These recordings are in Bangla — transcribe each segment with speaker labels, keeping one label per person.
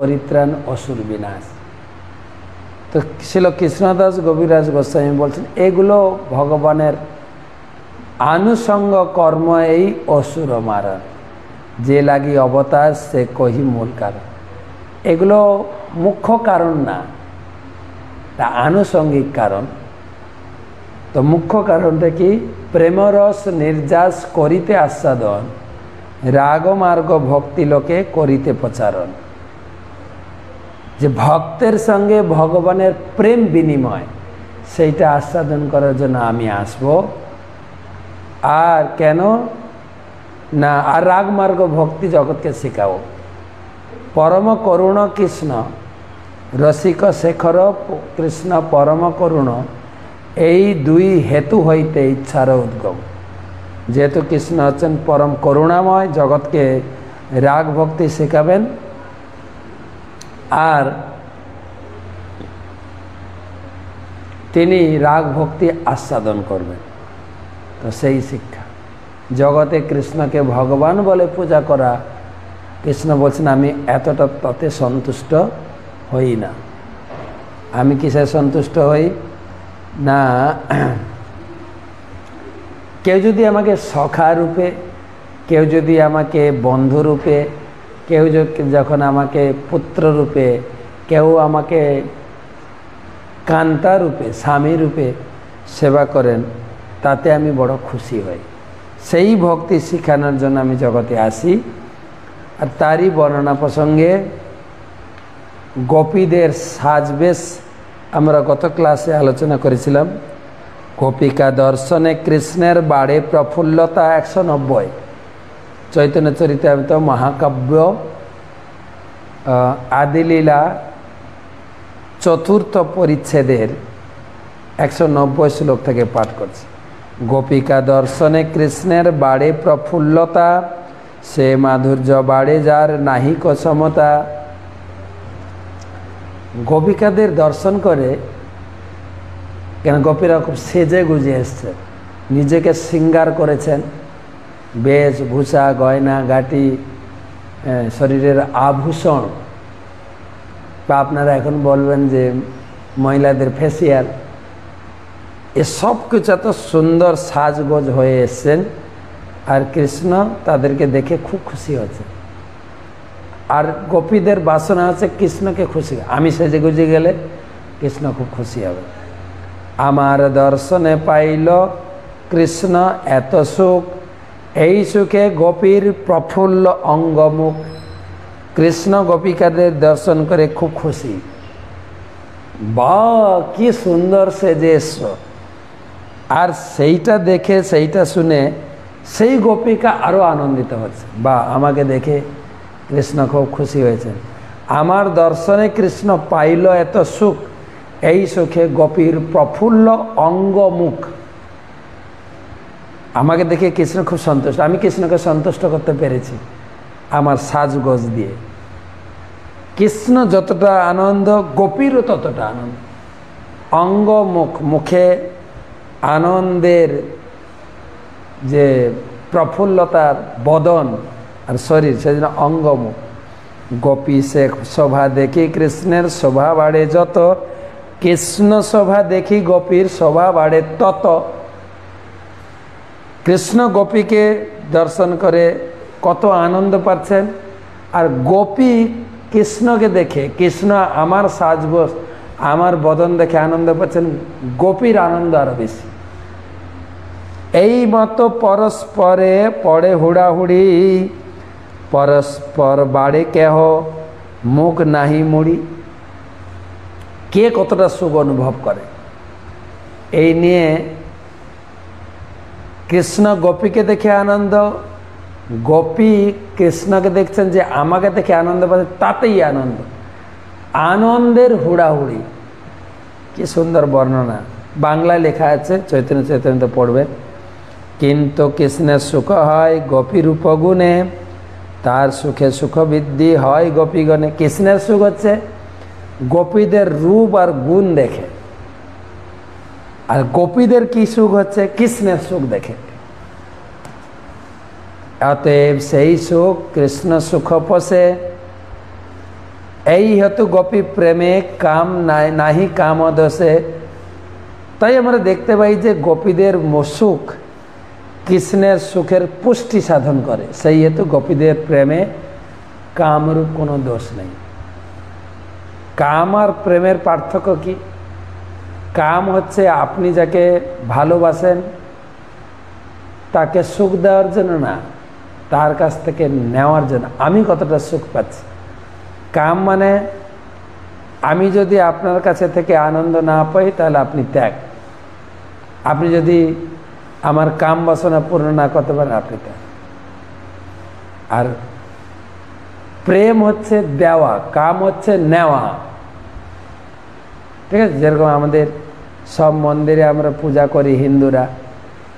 Speaker 1: পরিত্রাণ অসুর বিনাশ। তো ছিল কৃষ্ণদাস কবিরাজ গোস্বামী বলছেন এগুলো ভগবানের আনুষঙ্গ কর্ম, এই অসুর মারণ যে লাগি অবতার সে কহি মূল কারণ। এগুলো মুখ্য কারণ না, তা আনুষঙ্গিক কারণ। তো মুখ্য কারণটা কি? প্রেমরস নির্যাস করিতে আস্বাদন, রাগমার্গ ভক্তি লোকে করিতে প্রচারণ। যে ভক্তের সঙ্গে ভগবানের প্রেম বিনিময়, সেইটা আস্বাদন করার জন্য আমি আসব। আর কেন না, আর রাগমার্গ ভক্তি জগৎকে শেখাও। পরম করুণ কৃষ্ণ রসিক শেখর কৃষ্ণ পরম করুণ, এই দুই হেতু হইতে ইচ্ছার উদ্গম। যেহেতু কৃষ্ণ হচ্ছেন পরম করুণাময়, জগৎকে রাগ ভক্তি শেখাবেন আর তিনি রাগ ভক্তি আস্বাদন করবেন। তো সেই শিক্ষা জগতে কৃষ্ণকে ভগবান বলে পূজা করা, কৃষ্ণ বলছেন আমি এতটা তাতে সন্তুষ্ট হই না। আমি কিসে সন্তুষ্ট হই না, কেউ যদি আমাকে সখা রূপে, কেউ যদি আমাকে বন্ধু রূপে, কেউ যখন আমাকে পুত্র রূপে, কেউ আমাকে কান্তা রূপে স্বামী রূপে সেবা করেন, তাতে আমি বড় খুশি হই। সেই ভক্তি শিখানোর জন্য আমি জগতে আসি। আর তারই বর্ণনা প্রসঙ্গে গোপীদের সাজবেশ আমরা গত ক্লাসে আলোচনা করেছিলাম। গোপিকা দর্শনে কৃষ্ণের বাড়ে প্রফুল্লতা 190, চৈতন্য চরিতামৃত মহাকাব্য আদিলীলা চতুর্থ পরিচ্ছেদের 190 শ্লোক থেকে পাঠ করছি। গোপিকা দর্শনে কৃষ্ণের বাড়ে প্রফুল্লতা, সে মাধুর্য বাড়ে যার নাহিক সমতা। গোপিকাদের দর্শন করে, কেন গোপীরা খুব সেজে গুজে এসছে, নিজেকে শৃঙ্গার করেছেন, বেশভূষা গয়না গাটি, শরীরের আভূষণ, বা আপনারা এখন বলবেন যে মহিলাদের ফেসিয়াল, এসব কিছু এত সুন্দর সাজগোজ হয়ে এসছেন। আর কৃষ্ণ তাদেরকে দেখে খুব খুশি হচ্ছে। আর গোপীদের বাসনা আছে কৃষ্ণকে খুশি, আমি সেজে গুজে গেলে কৃষ্ণ খুব খুশি হবে। আমার দর্শনে পাইল কৃষ্ণ এত সুখ, এই সুখে গোপীর প্রফুল্ল অঙ্গমুখ। কৃষ্ণ গোপিকাদের দর্শন করে খুব খুশি, বা কি সুন্দর সেজে এসছো। আর সেইটা দেখে, সেইটা শুনে সেই গোপিকা আরও আনন্দিত হচ্ছে, বা আমাকে দেখে কৃষ্ণ খুব খুশি হয়েছেন। আমার দর্শনে কৃষ্ণ পাইল এত সুখ, এই সুখে গোপীর প্রফুল্ল অঙ্গমুখ। আমাকে দেখে কৃষ্ণ খুব সন্তুষ্ট, আমি কৃষ্ণকে সন্তুষ্ট করতে পেরেছি আমার সাজগোজ দিয়ে। কৃষ্ণ যতটা আনন্দ, গোপীরও ততটা আনন্দ। অঙ্গমুখ, মুখে আনন্দের যে প্রফুল্লতার বদন আর শরীর, সেজন্য অঙ্গমুখ। গোপী সে শোভা দেখি কৃষ্ণের শোভা বাড়ে যত, কৃষ্ণ শোভা দেখি গোপীর শোভা বাড়ে তত। কৃষ্ণ গোপীকে দর্শন করে কত আনন্দ পাচ্ছেন, আর গোপী কৃষ্ণকে দেখে, কৃষ্ণ আমার সাজগোজ আমার বদন দেখে আনন্দ পাচ্ছেন, গোপীর আনন্দ আরো বেশি। এই মতো পরস্পরে পড়ে হুড়াহুড়ি, পরস্পর বাড়ে কেহ মুখ নাহি মুড়ি। কে কতটা সুখ অনুভব করে, এই নিয়ে কৃষ্ণ গোপীকে দেখে আনন্দ, গোপী কৃষ্ণকে দেখছেন যে আমাকে দেখে আনন্দ পাচ্ছে, তাতেই আনন্দ। আনন্দের হুড়াহুড়ি, কি সুন্দর বর্ণনা বাংলায় লেখা আছে, চৈতন্য চৈতন্য পড়বে। কিন্তু কৃষ্ণের সুখ হয় গোপীর উপগুণে, তার সুখে সুখ বৃদ্ধি হয় গোপীগণে। কৃষ্ণের সুখ হচ্ছে গোপীদের রূপ আর গুণ দেখে, আর গোপীদের কি সুখ হচ্ছে কৃষ্ণের সুখ দেখে। অতএব সেই সুখ কৃষ্ণ সুখ পোষে, এই হেতু গোপী প্রেমে কাম নাহি কাম দোষে। তাই আমরা দেখতে পাই যে গোপীদের সুখ কৃষ্ণের সুখের পুষ্টি সাধন করে, সেই হেতু গোপীদের প্রেমে কামরূপ কোনো দোষ নেই। কাম আর প্রেমের পার্থক্য কি? কাম হচ্ছে আপনি যাকে ভালোবাসেন তাকে সুখ দেওয়ার জন্য না, তার কাছ থেকে নেওয়ার জন্য আমি কতটা সুখ পাচ্ছি। কাম মানে আমি যদি আপনার কাছে থেকে আনন্দ না পাই তাহলে আপনি ত্যাগ। আপনি যদি আমার কাম বাসনা পূর্ণ না করতে পারেন আপনি ত্যাগ। আর প্রেম হচ্ছে দেওয়া, কাম হচ্ছে নেওয়া। ঠিক আছে, যেরকম আমাদের সব মন্দিরে আমরা পূজা করি হিন্দুরা,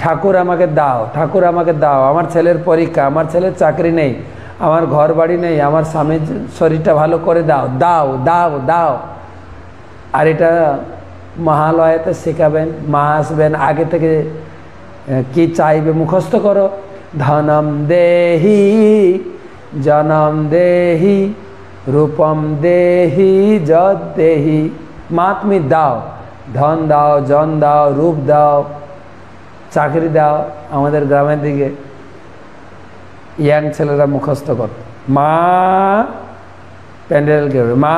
Speaker 1: ঠাকুর আমাকে দাও, ঠাকুর আমাকে দাও, আমার ছেলের পরীক্ষা, আমার ছেলের চাকরি নেই, আমার ঘর বাড়ি নেই, আমার স্বামীর শরীরটা ভালো করে দাও, দাও দাও দাও। আর এটা মহালয়াতে শেখাবেন, মা আসবেন, আগে থেকে কি চাইবে মুখস্থ করো। ধনম দেহি জনম দেহি রূপম দেহি যদ দেহি। মা তুমি দাও, ধন দাও, জন দাও, রূপ দাও, চাকরি দাও। আমাদের গ্রামের দিকে ইয়াং ছেলেরা মুখস্থ করত, মা প্যান্ডেল কে, মা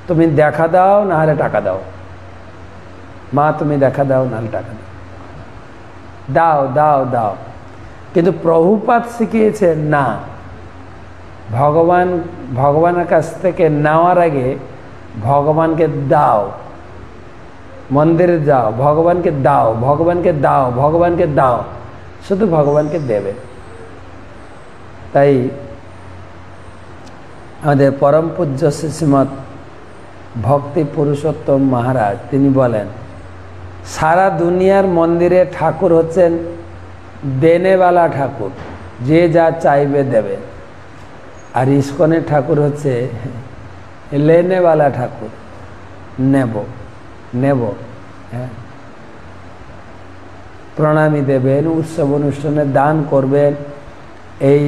Speaker 1: তুমি দেখা দাও না হলে টাকা দাও, মা তুমি দেখা দাও না হলে টাকা দাও, দাও দাও দাও। কিন্তু প্রভুপাদ শিখিয়েছে না, ভগবানের কাছ থেকে নেওয়ার আগে ভগবানকে দাও, মন্দিরে যাও, ভগবানকে দাও, ভগবানকে দাও, ভগবানকে দাও, শুধু ভগবানকে দেবে। তাই আমাদের পরম পূজ্য শ্রীমৎ ভক্তি পুরুষোত্তম মহারাজ তিনি বলেন, সারা দুনিয়ার মন্দিরে ঠাকুর হচ্ছেন দেনেওয়ালা ঠাকুর, যে যা চাইবে দেবে। আর ইস্কনের ঠাকুর হচ্ছে লেনেওয়ালা ঠাকুর, নেব নেব। হ্যাঁ, প্রণামী দেবেন, উৎসব অনুষ্ঠানে দান করবেন। এই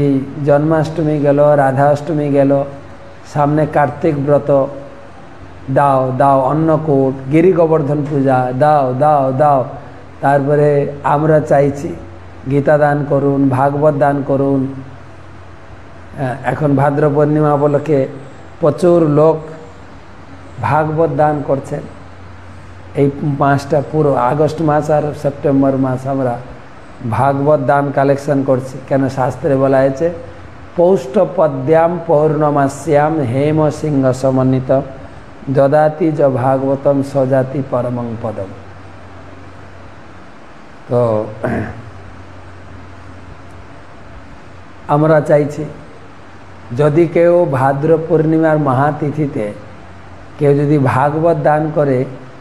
Speaker 1: জন্মাষ্টমী গেল, রাধাষ্টমী গেল, সামনে কার্তিক ব্রত, দাও দাও, অন্নকূট, গিরি গোবর্ধন পূজা, দাও দাও দাও। তারপরে আমরা চাইছি গীতা দান করুন, ভাগবত দান করুন। এখন ভাদ্র পূর্ণিমা উপলক্ষে প্রচুর লোক ভাগবত দান করছেন। এই মাসটা পুরো আগস্ট মাস আর সেপ্টেম্বর মাস আমরা ভাগবত দান কালেকশন করছি। কেন শাস্ত্রে বলা হয়েছে, পৌষ্ঠপদ্যাম পৌর্ণমাস্যাম হেম সিংহ সমন্বিত দদাতি য ভাগবতম সজাতি পরমং পদম। তো আমরা চাইছি যদি কেউ ভাদ্র পূর্ণিমার মহাতিথিতে কেউ যদি ভাগবত দান করে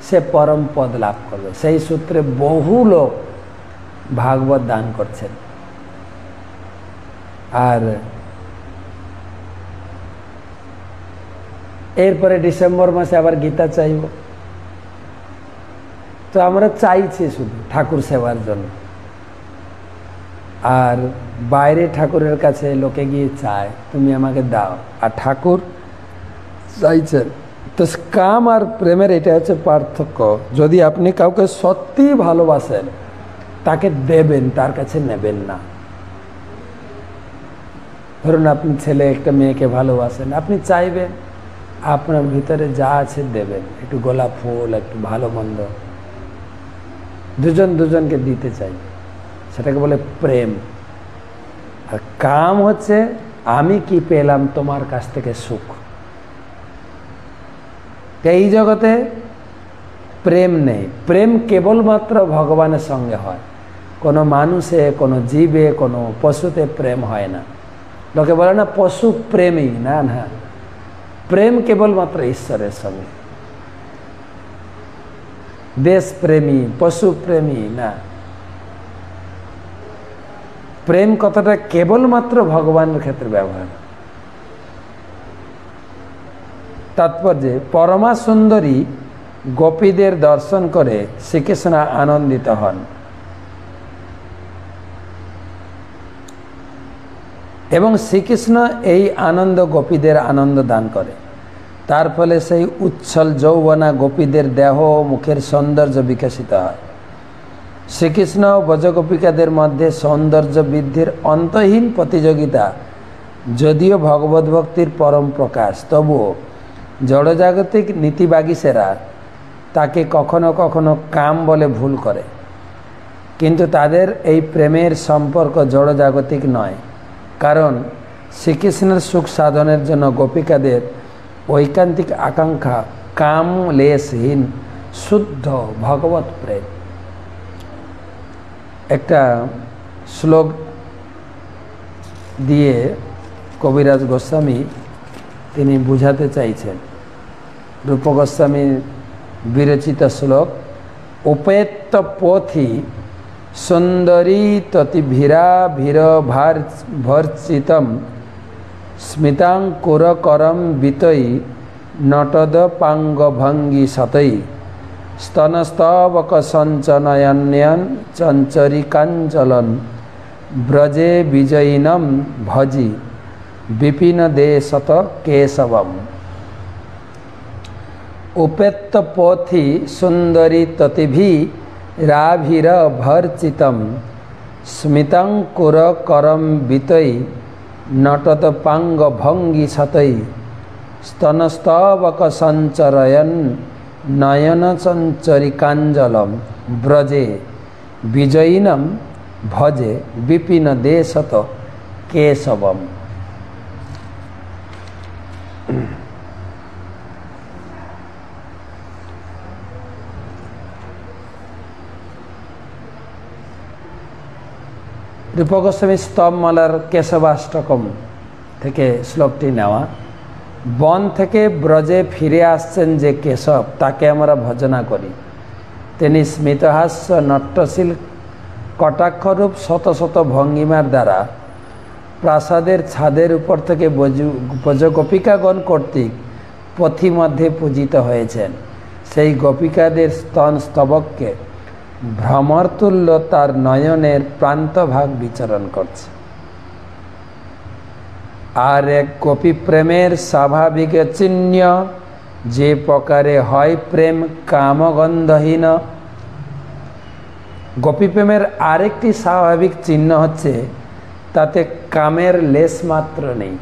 Speaker 1: সে পরম পদ লাভ করবে। সেই সূত্রে বহু লোক ভাগবত দান করছেন। আর এরপরে ডিসেম্বর মাসে আবার গীতা চাইব। তো আমরা চাইছি শুধু ঠাকুর সেবার জন্য। আর বাইরে ঠাকুরের কাছে লোকে গিয়ে চায় তুমি আমাকে দাও, আর ঠাকুর চাইছেন। তো কাম আর প্রেমের এটা হচ্ছে পার্থক্য। যদি আপনি কাউকে সত্যি ভালোবাসেন তাকে দেবেন, তার কাছে নেবেন না। ধরুন আপনি ছেলে একটা মেয়েকে ভালোবাসেন, আপনি চাইবেন আপনার ভিতরে যা আছে দেবেন, একটু গোলাপ ফুল, একটু ভালো মন্দ, দুজন দুজনকে দিতে চাই, সেটাকে বলে প্রেম। আর কাম হচ্ছে আমি কি পেলাম তোমার কাছ থেকে সুখ। এই জগতে প্রেম নেই, প্রেম কেবলমাত্র ভগবানের সঙ্গে হয়। কোনো মানুষে, কোনো জীবে, কোনো পশুতে প্রেম হয় না। লোকে বলে না পশু প্রেমী, না না, প্রেম কেবলমাত্র ঈশ্বরের সঙ্গে। দেশ প্রেমী, পশু প্রেমী না, প্রেম কথাটা কেবলমাত্র ভগবানের ক্ষেত্রে ব্যবহার। তাৎপর্য, পরমা সুন্দরী গোপীদের দর্শন করে শ্রীকৃষ্ণ আনন্দিত হন এবং শ্রীকৃষ্ণ এই আনন্দ গোপীদের আনন্দ দান করে। তার ফলে সেই উচ্ছল যৌবনা গোপীদের দেহ ও মুখের সৌন্দর্য বিকশিত হয়। শ্রীকৃষ্ণ ও ব্রজগোপিকাদের মধ্যে সৌন্দর্য বৃদ্ধির অন্তহীন প্রতিযোগিতা যদিও ভগবত ভক্তির পরম প্রকাশ, তবুও জড়জাগতিক নীতিবাগীশেরা তাকে কখনো কখনো কাম বলে ভুল করে। কিন্তু তাদের এই প্রেমের সম্পর্ক জড়জাগতিক নয়, কারণ শ্রীকৃষ্ণের সুখ সাধনের জন্য গোপিকাদের ঐকান্তিক আকাঙ্ক্ষা কাম লেশহীন শুদ্ধ ভগবত প্রেম। একটা শ্লোক দিয়ে কবিরাজ গোস্বামী তিনি বুঝাতে চাইছেন। রূপ গোস্বামীর বিরচিত শ্লোক, উপেত্ত পথি সুন্দরী ততিভীরা ভীর ভর্চিতম স্মিতাঙ্কুর করম বিতই নটদ পাঙ্গভঙ্গি সতই স্তনস্তবক সঞ্চনয়ন্যন চঞ্চরিকাঞ্চলন ব্রজে বিজয়িনম ভজি বিপিন দেশত কেশবম। उपेत्त पोथि सुंदरी ततिभि राभिर भर्चितम स्मितांकुर करम बितई नटत पांग भंगी सतई स्तनस्तवक संचरयन नयन संचरिकांजलम ब्रजे विजयिनम भजे विपिन देशत केशवम। রূপ গোস্বামী স্তবমালার কেশবাষ্টকম থেকে শ্লোকটি নেওয়া। বন থেকে ব্রজে ফিরে আসছেন যে কেশব, তাকে আমরা ভজনা করি। তিনি স্মিতহাস্য নট্যশীল কটাক্ষরূপ শত শত ভঙ্গিমার দ্বারা প্রাসাদের ছাদের উপর থেকে ব্রজগোপিকাগণ কর্তৃক পথিমধ্যে পূজিত হয়েছেন। সেই গোপিকাদের স্তন স্তবককে ভ্রমরতুল্য তার নয়নের প্রান্তভাগ বিচরণ করছে। আর এক গোপী প্রেমের স্বাভাবিক চিহ্ন যে প্রকারে হয় প্রেম কামগন্ধহীন। গোপী প্রেমের আরেকটি স্বাভাবিক চিহ্ন হচ্ছে তাতে কামের লেশ মাত্র নেই।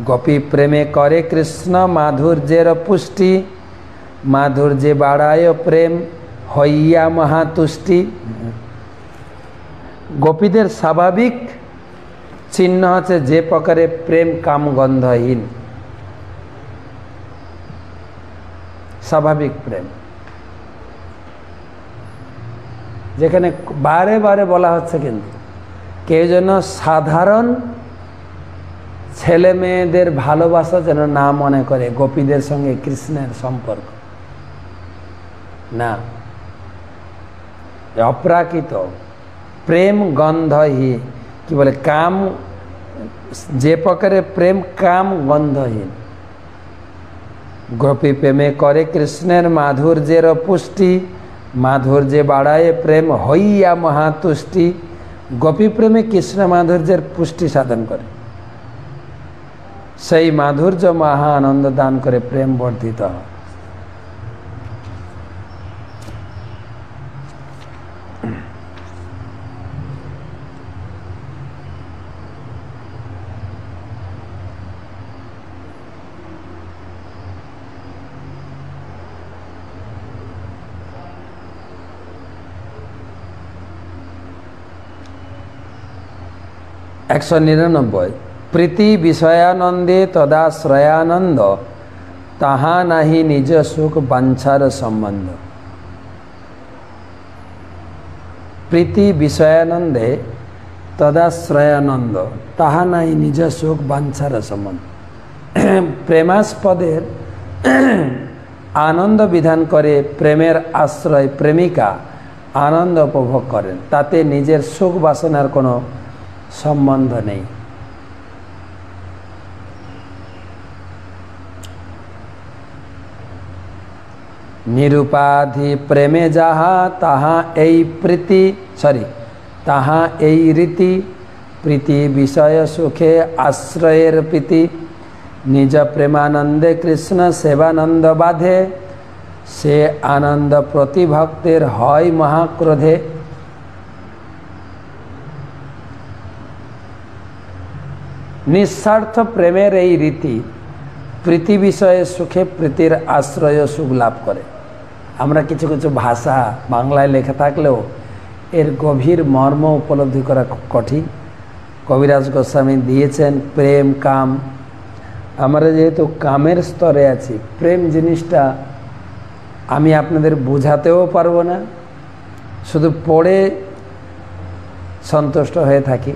Speaker 1: গোপী প্রেমে করে কৃষ্ণ মাধুর্যের পুষ্টি, মাধুর্যে বাড়ায় প্রেম হইয়া মহাতুষ্টি। গোপীদের স্বাভাবিক চিহ্ন হচ্ছে যে প্রকারে প্রেম কামগন্ধহীন, স্বাভাবিক প্রেম, যেখানে বারে বারে বলা হচ্ছে কিন্তু কেউ যেন সাধারণ ছেলে মেয়েদের ভালোবাসা যেন না মনে করে গোপীদের সঙ্গে কৃষ্ণের সম্পর্ক না, অপ্রাকৃত প্রেম গন্ধহীন, কি বলে কাম, যে প্রকারে প্রেম কাম গন্ধহীন। গোপী প্রেমে করে কৃষ্ণের মাধুর্যের পুষ্টি, মাধুর্যে বাড়ায় প্রেম হইয়া মহাতুষ্টি। গোপী প্রেমে কৃষ্ণ মাধুর্যের পুষ্টি সাধন করে, সেই মাধুর্য মহা আনন্দ দান করে প্রেম বর্ধিত হয়। একশো 99। প্রীতি বিষয়ানন্দে তদাশ্রয়ানন্দ, তাহা নাহি নিজ সুখ বাঞ্ছার সম্বন্ধ। প্রীতি বিষয়ানন্দে তদাশ্রয়ানন্দ, তাহা নাহি নিজ সুখ বাঞ্ছার সম্বন্ধ। প্রেমাস্পদের আনন্দ বিধান করে প্রেমের আশ্রয় প্রেমিকা আনন্দ উপভোগ করেন, তাতে নিজের সুখ বাসনার কোনো সম্বন্ধ নেই। নিরুপাধি প্রেমে যাহা তাহা এই প্রীতি তাহা এই রীতি, প্রীতি বিষয় সুখে আশ্রয়ের প্রীতি নিজ প্রেমানন্দে কৃষ্ণ সেবানন্দ বাধে সে আনন্দ প্রতিভক্তের হয় মহাক্রোধে। নিঃস্বার্থ প্রেমের এই রীতি প্রীতি বিষয়ে সুখে প্রীতির আশ্রয় সুখ লাভ করে। আমরা কিছু কিছু ভাষা বাংলায় লেখা থাকলেও এর গভীর মর্ম উপলব্ধি করা খুব কঠিন। কবিরাজ গোস্বামী দিয়েছেন প্রেম কাম। আমরা যেহেতু কামের স্তরে আছি, প্রেম জিনিসটা আমি আপনাদের বোঝাতেও পারবো না, শুধু পড়ে সন্তুষ্ট হয়ে থাকি।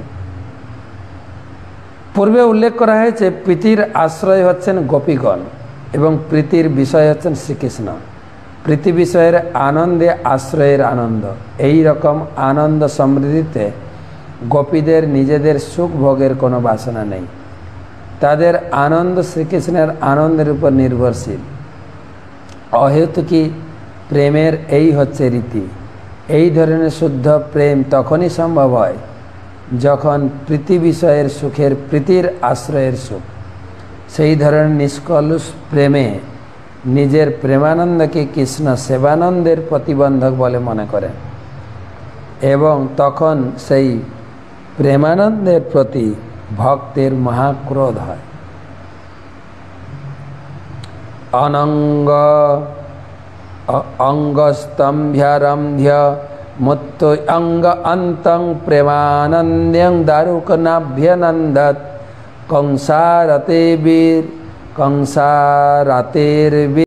Speaker 1: পূর্বে উল্লেখ করা হয়েছে প্রীতির আশ্রয় হচ্ছেন গোপীগণ এবং প্রীতির বিষয় হচ্ছেন শ্রীকৃষ্ণ। প্রীতি বিষয়ের আনন্দে আশ্রয়ের আনন্দ। এই রকম আনন্দ সমৃদ্ধিতে গোপীদের নিজেদের সুখ ভোগের কোনো বাসনা নেই। তাদের আনন্দ শ্রীকৃষ্ণের আনন্দের উপর নির্ভরশীল। অহেতুকী প্রেমের এই হচ্ছে রীতি। এই ধরনের শুদ্ধ প্রেম তখনই সম্ভব হয় যখন প্রীতি বিষয়ের সুখের প্রীতির আশ্রয়ের সুখ। সেই ধরনের নিষ্কলুষ প্রেমে নিজের প্রেমানন্দকে কৃষ্ণ সেবানন্দের প্রতিবন্ধক বলে মনে করেন এবং তখন সেই প্রেমানন্দের প্রতি ভক্তের মহাক্রোধ হয়। অনঙ্গ অঙ্গস্তম্ভ্যারম্ভ্য মুত্ত অঙ্গ অন্তং প্রেমানন্দ্যং দারুকনাভ্যনন্দত কংসারতে বীর কংসারাতের